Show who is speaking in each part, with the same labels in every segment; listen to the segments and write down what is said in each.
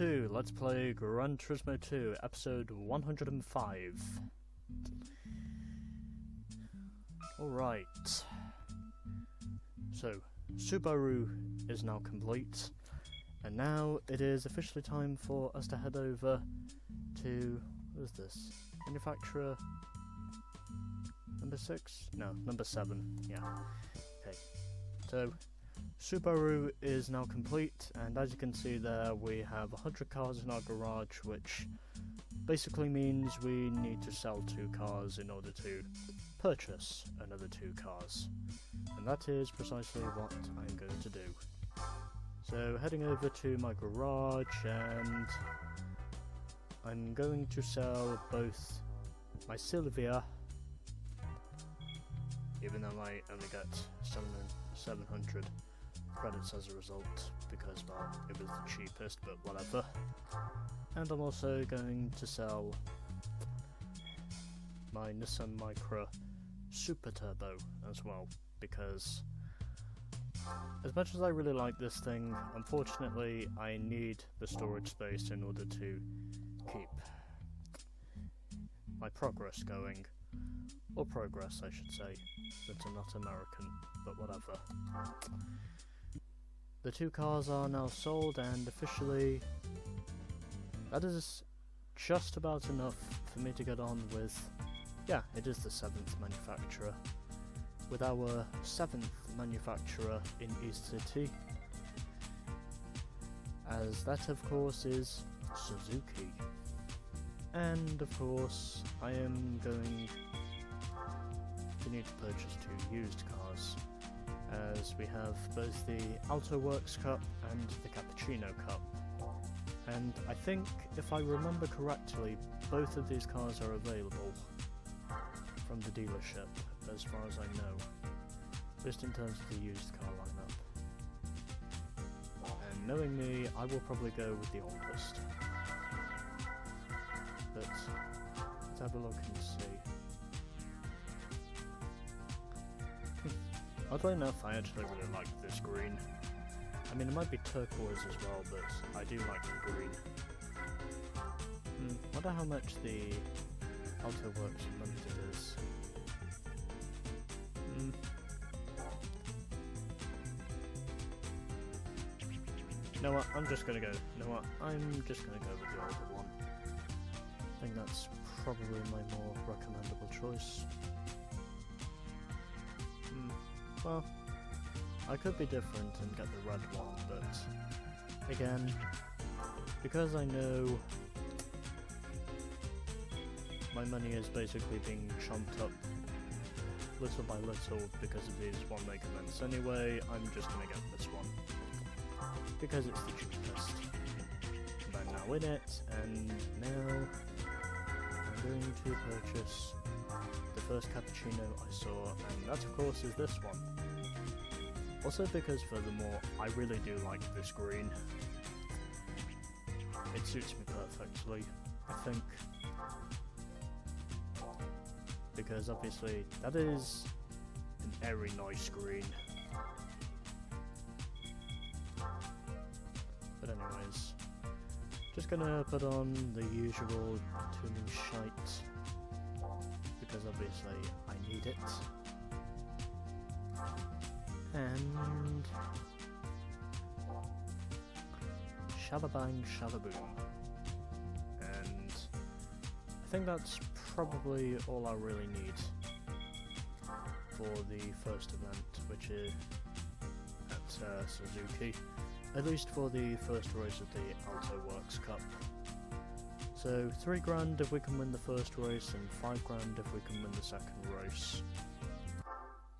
Speaker 1: 2, let's play Gran Turismo 2, episode 105. Alright. So, Subaru is now complete, and now it is officially time for us to head over to, what is this? Manufacturer number 6? No, number 7, yeah. Okay, so Subaru is now complete, and as you can see there, we have 100 cars in our garage, which basically means we need to sell 2 cars in order to purchase another 2 cars. And that is precisely what I'm going to do. So heading over to my garage, and I'm going to sell both my Silvia, even though I only get 700 credits as a result, because, well, it was the cheapest, but whatever. And I'm also going to sell my Nissan Micra Super Turbo as well, because as much as I really like this thing, unfortunately I need the storage space in order to keep my progress going. Or progress, I should say, since I'm not American, but whatever. The 2 cars are now sold, and officially that is just about enough for me to get on with, yeah, it is the 7th manufacturer, with our 7th manufacturer in East City, as that of course is Suzuki. And of course I am going to need to purchase 2 used cars, as we have both the Alto Works Cup and the Cappuccino Cup. And I think, if I remember correctly, both of these cars are available from the dealership, as far as I know, just in terms of the used car lineup. And knowing me, I will probably go with the oldest. But let's have a look and see. Oddly enough, I actually really like this green. I mean, it might be turquoise as well, but I do like the green. Wonder how much the Alto Works Limited is. You know what, I'm just gonna go. You know what, I'm just gonna go with the older one. I think that's probably my more recommendable choice. Well, I could be different and get the red one, but again, because I know my money is basically being chomped up little by little because of these one-make events anyway, I'm just gonna get this one, because it's the cheapest. And I'm now in it, and now I'm going to purchase the first cappuccino I saw, and that of course is this one. Also because, furthermore, I really do like this green. It suits me perfectly, I think. Because obviously that is an airy nice green. But anyways, just gonna put on the usual tuning shite, because obviously I need it. And shababang shababoom. And I think that's probably all I really need for the first event, which is at Suzuki, at least for the first race of the Alto Works Cup. So 3 grand if we can win the first race, and 5 grand if we can win the second race.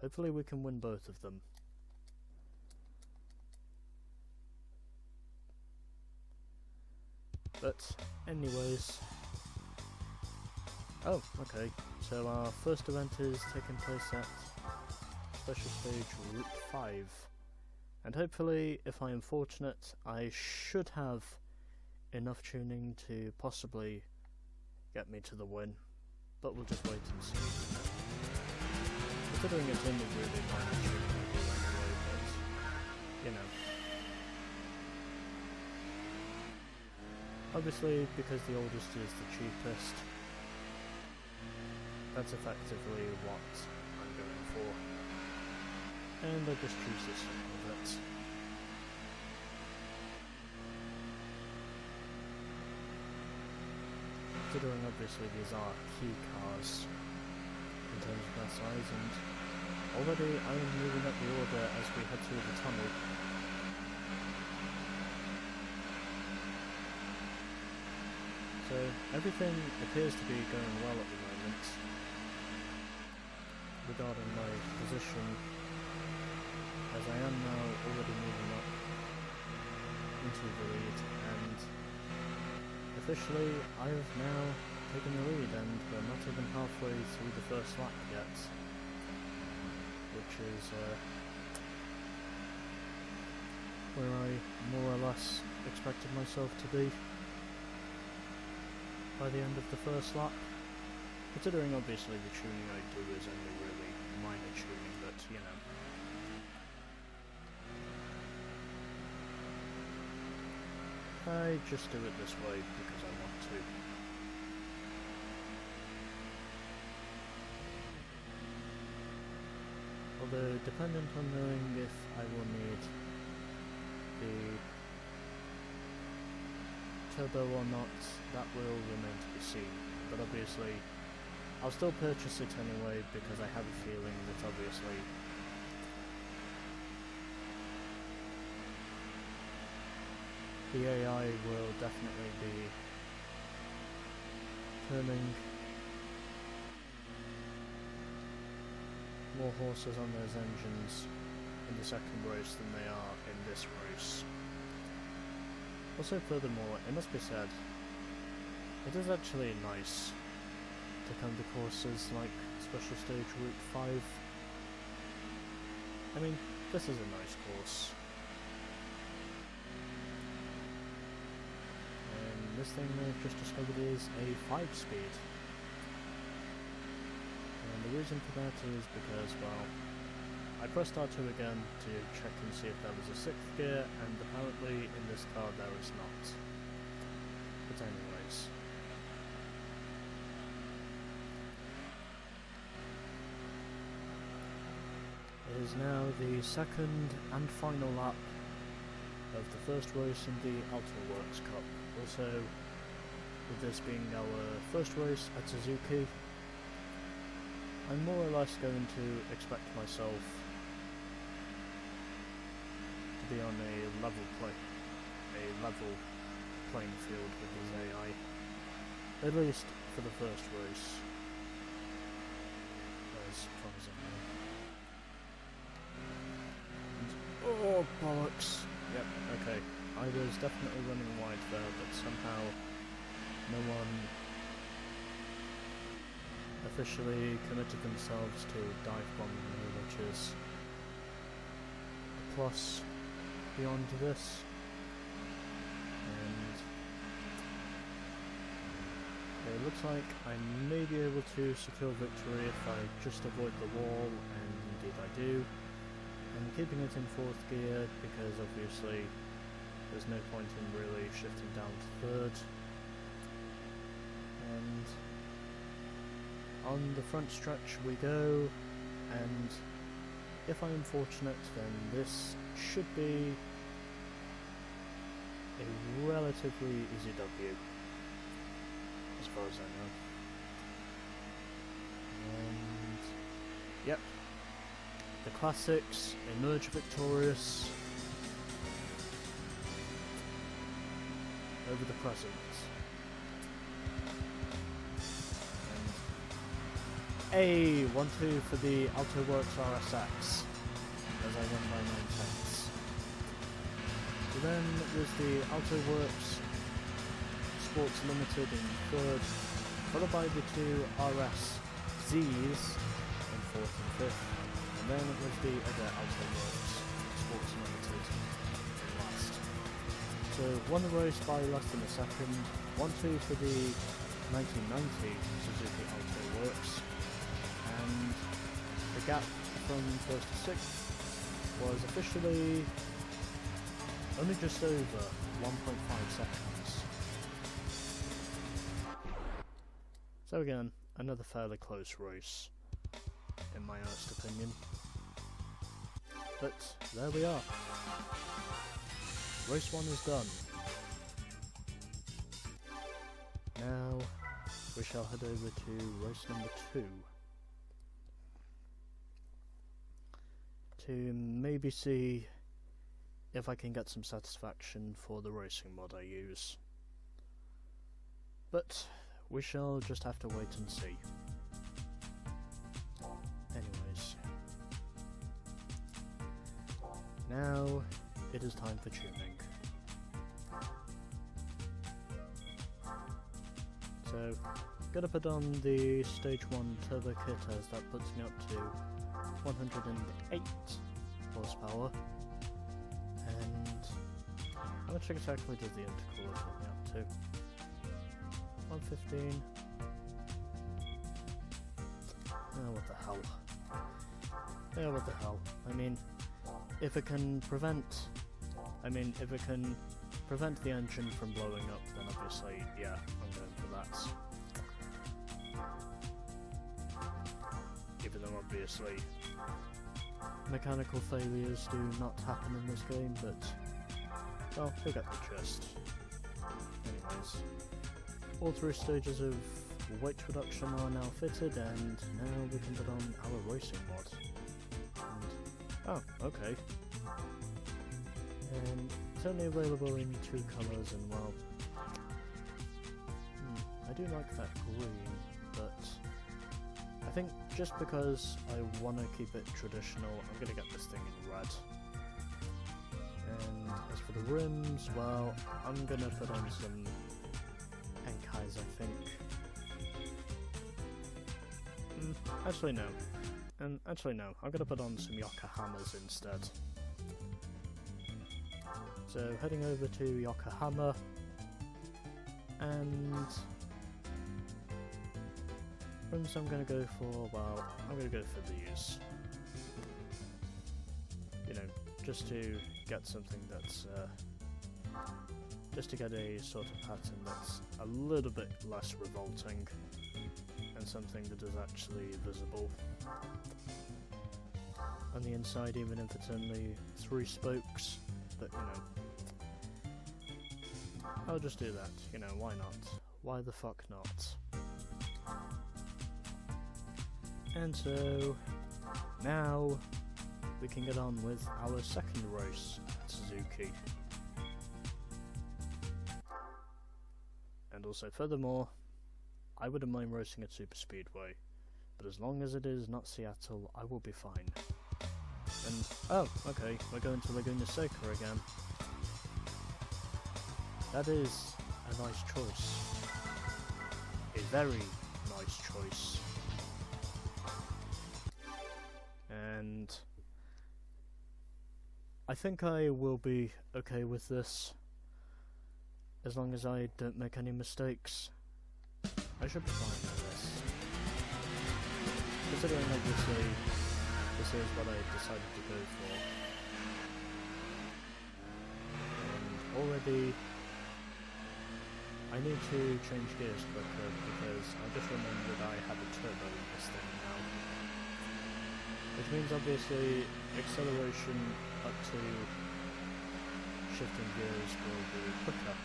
Speaker 1: Hopefully we can win both of them. But anyways, oh, okay, so our first event is taking place at Special Stage Route 5, and hopefully, if I am fortunate, I should have enough tuning to possibly get me to the win, but we'll just wait and see. Considering it's only really minor tuning anyway, but, you know. Obviously, because the oldest is the cheapest, that's effectively what I'm going for. And I just choose this one with it. Considering obviously these are key cars in terms of their size, and already I am moving up the order as we head through the tunnel. So everything appears to be going well at the moment regarding my position, as I am now already moving up into the lead, and officially I have now taken the lead, and we're not even halfway through the first lap yet, which is where I more or less expected myself to be by the end of the first lap, considering obviously the tuning I do is only really minor tuning, but you know. I just do it this way because I want to. Although, dependent on knowing if I will need the turbo or not, that will remain to be seen. But obviously, I'll still purchase it anyway because I have a feeling that obviously the AI will definitely be turning more horses on those engines in the second race than they are in this race. Also, furthermore, it must be said, it is actually nice to come to courses like Special Stage Route 5. I mean, this is a nice course. And this thing I've just discovered is a 5-speed. And the reason for that is because, well, I pressed R2 again to check and see if there was a 6th gear, and apparently in this car there is not. But anyways. It is now the second and final lap of the first race in the Alto Cup. Also, with this being our first race at Suzuki, I'm more or less going to expect myself to be on a level playing field with his AI, at least for the first race, as far as I know. And, oh bollocks! Yep, okay. I was definitely running wide there, but somehow no one officially committed themselves to dive bombing me, which is a plus beyond this. And it looks like I may be able to secure victory if I just avoid the wall, and indeed I do. I'm keeping it in 4th gear because obviously there's no point in really shifting down to 3rd. And on the front stretch we go, and if I'm fortunate then this should be a relatively easy W, as far as I know. And yep, the classics emerge victorious over the present. A 1-2 for the Alto Works RSX as I won by 9/10. So then was the Alto Works Sports Limited in 3rd, followed by the 2 RSZs in 4th and 5th, and then it was the other Alto Works Sports Limited in last. So won the race by less than a second. 1-2 for the 1990 Suzuki Alto Works. And the gap from 1st to 6th was officially only just over 1.5 seconds. So again, another fairly close race, in my honest opinion. But there we are. Race 1 is done. Now we shall head over to race number 2. To maybe see if I can get some satisfaction for the racing mod I use. But we shall just have to wait and see. Anyways. Now it is time for tuning. So, gotta put on the stage 1 turbo kit as that puts me up to 108 horsepower. And how much exactly does the intercooler put me up to? 115. Oh, what the hell. Yeah, what the hell. I mean, if it can prevent the engine from blowing up, then obviously, yeah, I'm going for that. Even though obviously mechanical failures do not happen in this game, but well, you'll get the gist. Anyways, all 3 stages of weight reduction are now fitted, and now we can put on our racing mod. And, oh, okay. And it's only available in 2 colours, and well, I do like that green, but I think just because I want to keep it traditional, I'm going to get this thing in red. And as for the rims, well, I'm going to put on some Enkais, I think. Actually no. Actually no, I'm going to put on some Yokohamas instead. So heading over to Yokohama, and rims I'm going to go for, well, I'm going to go for these. You know, just to get something that's, just to get a sort of pattern that's a little bit less revolting, and something that is actually visible on the inside, even if it's only 3 spokes, but you know, I'll just do that, you know, why not? Why the fuck not? And so, now we can get on with our second race at Suzuki. And also, furthermore, I wouldn't mind racing at Super Speedway, but as long as it is not Seattle, I will be fine. And, oh, okay, we're going to Laguna Seca again. That is a nice choice. A very nice choice. And I think I will be okay with this, as long as I don't make any mistakes. I should be fine with this. Considering obviously this is what I decided to go for. And already I need to change gears quicker, because I just remembered I have a turbo in this thing now. Which means obviously acceleration up to shifting gears will be quicker.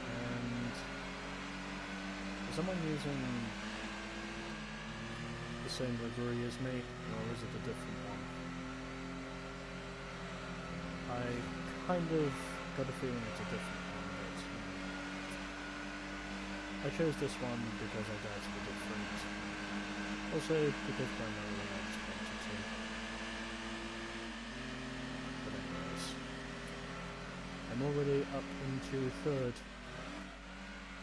Speaker 1: And is someone using the same livery as me, or is it a different one? I kind of got a feeling it's a different one, but I chose this one because I doubt it will be different. Also, because primarily I just wanted to. But anyways, I'm already up into 3rd,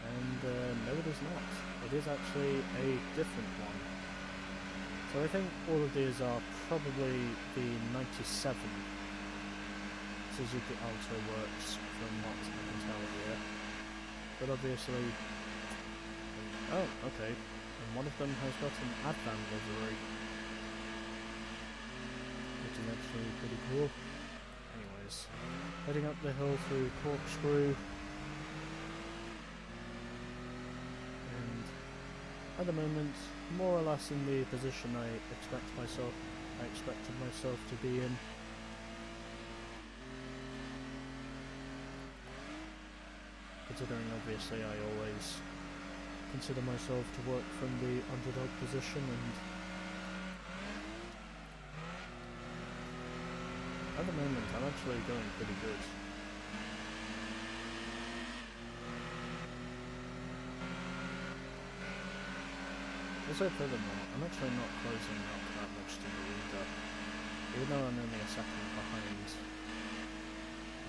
Speaker 1: and no it is not. It is actually a different one. So I think all of these are probably the 97 Suzuki Alto works, from what I can tell here. But obviously, oh, okay, and one of them has got an Advan livery, which is actually pretty cool. Anyways, heading up the hill through Corkscrew, at the moment, more or less in the position I expected myself to be in. Considering obviously I always consider myself to work from the underdog position, and at the moment I'm actually going pretty good. Also furthermore, I'm actually not closing up that much to the leader, even though I'm only a second behind.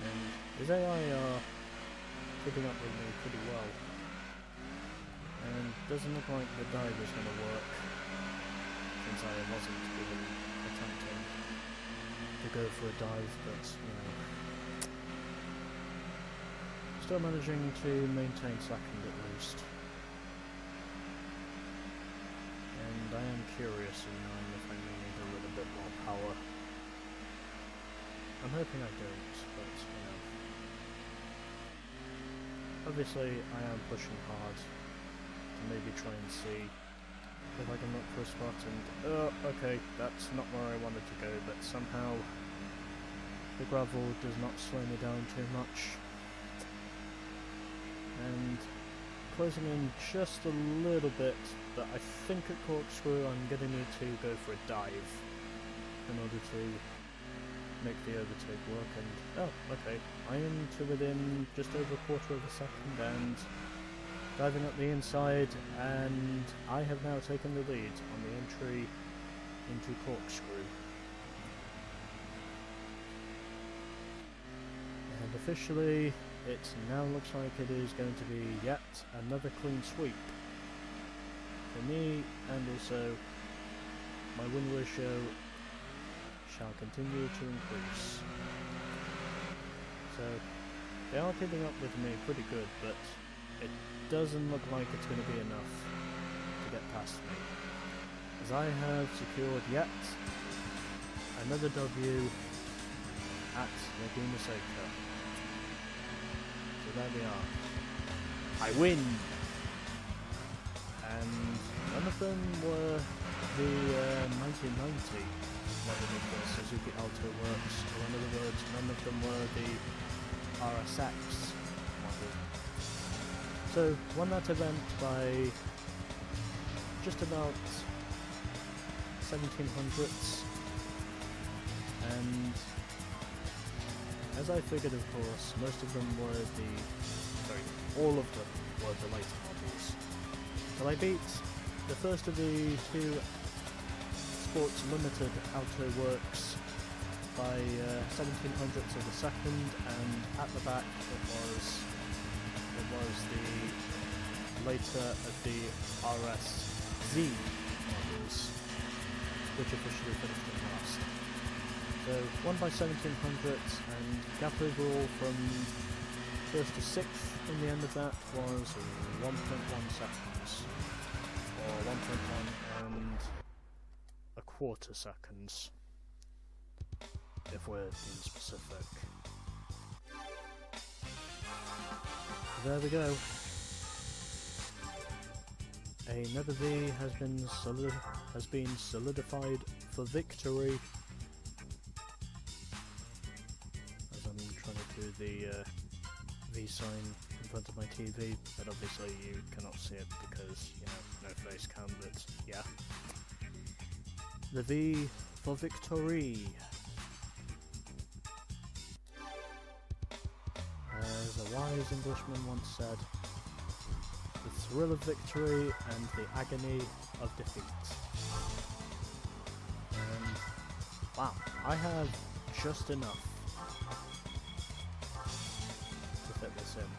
Speaker 1: And his AI are keeping up with me pretty well. And doesn't look like the dive is going to work, since I wasn't even attempting to go for a dive, but, you know, still managing to maintain second at least. And I am curious in knowing if I may need a little bit more power. I'm hoping I don't, but, you know. Obviously, I am pushing hard to maybe try and see if I can look for a spot, and okay, that's not where I wanted to go, but somehow the gravel does not slow me down too much. And closing in just a little bit, but I think at corkscrew I'm going to need to go for a dive in order to make the overtake work, and okay, I am to within just over a quarter of a second and diving up the inside, and I have now taken the lead on the entry into corkscrew. And officially it now looks like it is going to be yet another clean sweep for me, and also my win ratio shall continue to increase. So they are keeping up with me pretty good, but it doesn't look like it's going to be enough to get past me, as I have secured yet another W at Laguna Seca. So there we are. I win! And none of them were the 1990 model of the Suzuki Alto works, or in other words, none of them were the RSX model. So, won that event by just about 1700ths, and as I figured, of course, most of them were all of them were the later models. But I beat the first of the two Sports Limited Alto works by 1700ths of a second, and at the back it was the later of the RSZ models, which officially finished in last. So won by 1700ths, and gap overall from first to sixth in the end of that was 1.1 seconds, or 1.1 and a quarter seconds, if we're being specific. There we go. Another V has been solidified for victory. As I'm trying to do the V sign in front of my TV, but obviously you cannot see it because, you know, no face cam, but yeah. The V for victory. As a wise Englishman once said, the thrill of victory and the agony of defeat. And wow, I have just enough to fit this in.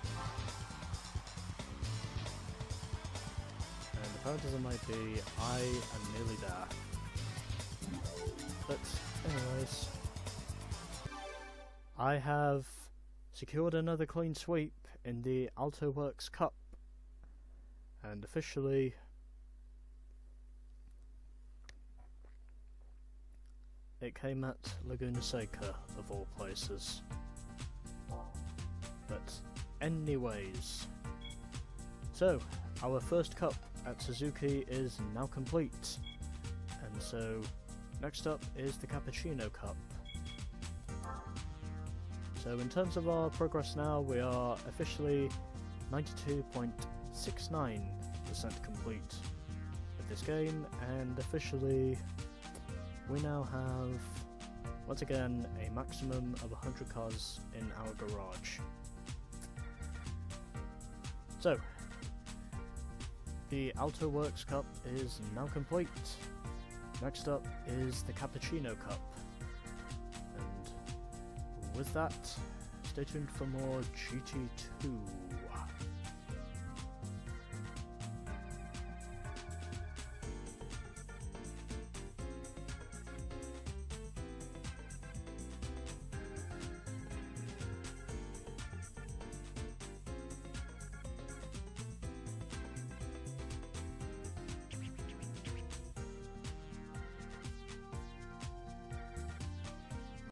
Speaker 1: And the powers that might be, I am nearly there. But anyways, I have secured another clean sweep in the Alto Works Cup, and officially it came at Laguna Seca, of all places. But anyways, so our first cup at Suzuki is now complete, and so next up is the Cappuccino Cup. So in terms of our progress now, we are officially 92.69% complete with this game, and officially we now have, once again, a maximum of 100 cars in our garage. So, the Alto Works Cup is now complete. Next up is the Cappuccino Cup. And with that, stay tuned for more GT2.